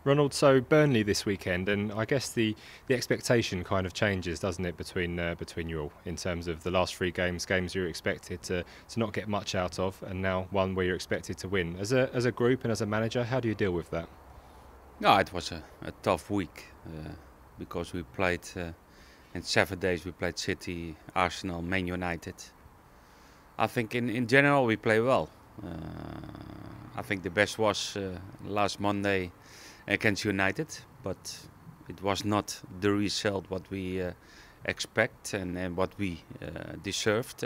Ronald, so Burnley this weekend, and I guess the expectation kind of changes, doesn't it, between you all in terms of the last three games you're expected to not get much out of, and now one where you're expected to win. As a group and as a manager, how do you deal with that? No, it was a tough week because we played in 7 days. We played City, Arsenal, Man United. I think in general we play well. I think the best was last Monday against United, but it was not the result what we expect and what we deserved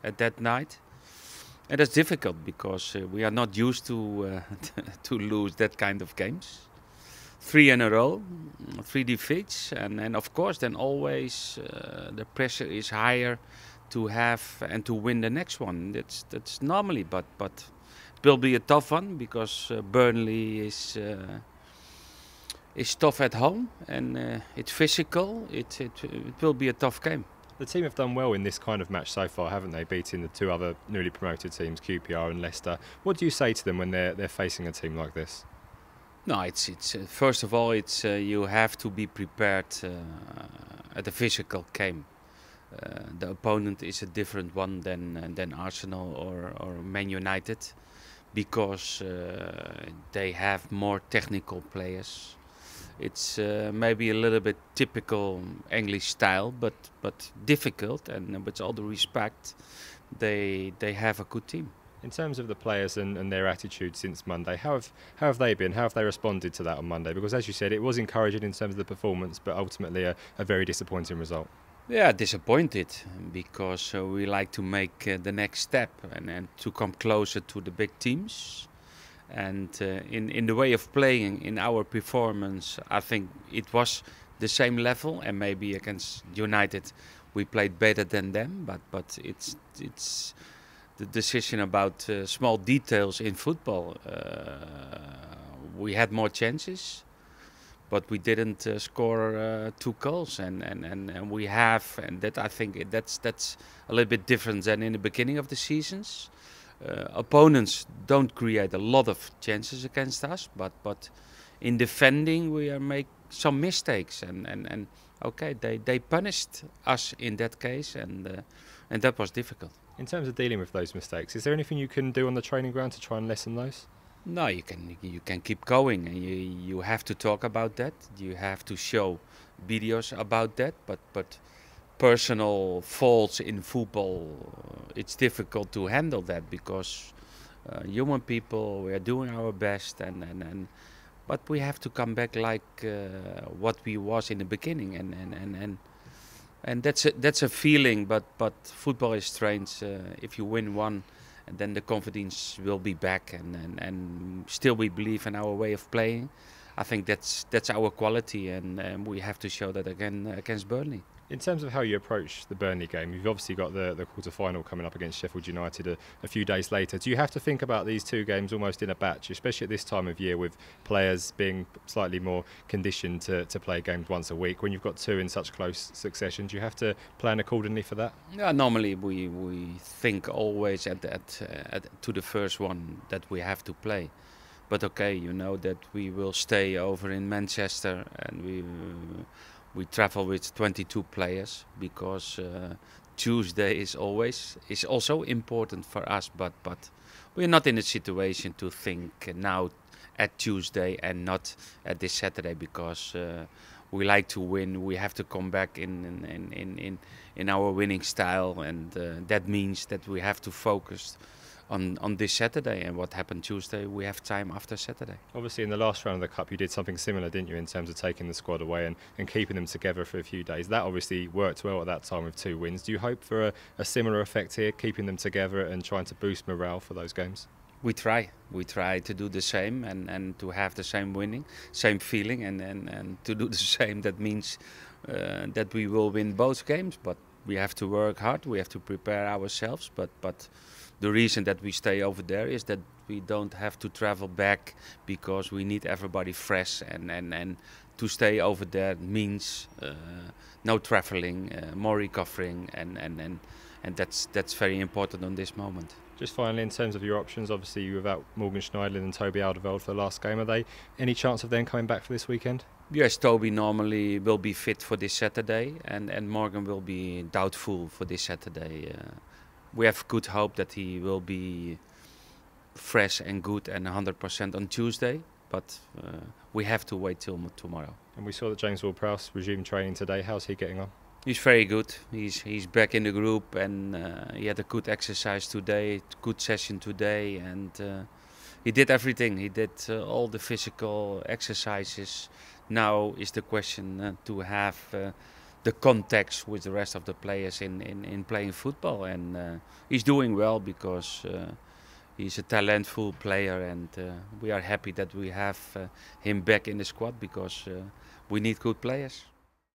at that night. And that's difficult because we are not used to to lose that kind of games. Three in a row, three defeats, and of course then always the pressure is higher to have and to win the next one. That's normally, but it will be a tough one because Burnley is tough at home and it's physical. It will be a tough game. The team have done well in this kind of match so far, haven't they? Beating the two other newly promoted teams, QPR and Leicester. What do you say to them when they're facing a team like this? No, it's first of all, it's you have to be prepared at a physical game. The opponent is a different one than Arsenal or Man United because they have more technical players. It's maybe a little bit typical English style, but difficult. And with all the respect, they have a good team. In terms of the players and their attitude since Monday, how have they been? How have they responded to that on Monday? Because as you said, it was encouraging in terms of the performance, but ultimately a very disappointing result. Yeah, disappointed because we like to make the next step and to come closer to the big teams. And in the way of playing, in our performance, I think it was the same level. And maybe against United, we played better than them. But it's the decision about small details in football. We had more chances, but we didn't score two goals, and we have, and that I think that's a little bit different than in the beginning of the seasons. Opponents don't create a lot of chances against us, but in defending we are make some mistakes, and okay, they punished us in that case, and that was difficult. In terms of dealing with those mistakes, is there anything you can do on the training ground to try and lessen those? No, you can keep going, and you have to talk about that. You have to show videos about that. But personal faults in football, it's difficult to handle that because human people, we are doing our best, but we have to come back like what we was in the beginning, and that's a feeling. But football is strange. If you win one, and then the confidence will be back, and still we believe in our way of playing. I think that's our quality, and we have to show that again against Burnley. In terms of how you approach the Burnley game, you've obviously got the quarter-final coming up against Sheffield United a few days later. Do you have to think about these two games almost in a batch, especially at this time of year with players being slightly more conditioned to play games once a week? When you've got two in such close succession, do you have to plan accordingly for that? Yeah, normally we think always to the first one that we have to play. But okay, you know that we will stay over in Manchester, and we travel with 22 players because Tuesday is also important for us. But we're not in a situation to think now at Tuesday and not at this Saturday because we like to win. We have to come back in our winning style, and that means that we have to focus on this Saturday, and what happened Tuesday, we have time after Saturday. Obviously in the last round of the Cup you did something similar, didn't you, in terms of taking the squad away and keeping them together for a few days. That obviously worked well at that time with 2 wins. Do you hope for a similar effect here, keeping them together and trying to boost morale for those games? We try to do the same and to have the same feeling and to do the same. That means that we will win both games, but we have to work hard, we have to prepare ourselves, but the reason that we stay over there is that we don't have to travel back because we need everybody fresh, and to stay over there means no traveling, more recovering, and that's very important on this moment. Just finally, in terms of your options, obviously you were without Morgan Schneiderlin and Toby Alderweireld for the last game. Are they any chance of them coming back for this weekend? Yes, Toby normally will be fit for this Saturday, and Morgan will be doubtful for this Saturday. We have good hope that he will be fresh and good and 100% on Tuesday, but we have to wait till tomorrow. And we saw that James Ward-Prowse resumed training today. How's he getting on? He's very good. He's back in the group, and he had a good exercise today, good session today, and he did everything. He did all the physical exercises. Now is the question to have the contacts with the rest of the players in playing football, and he's doing well because he's a talentful player, and we are happy that we have him back in the squad because we need good players.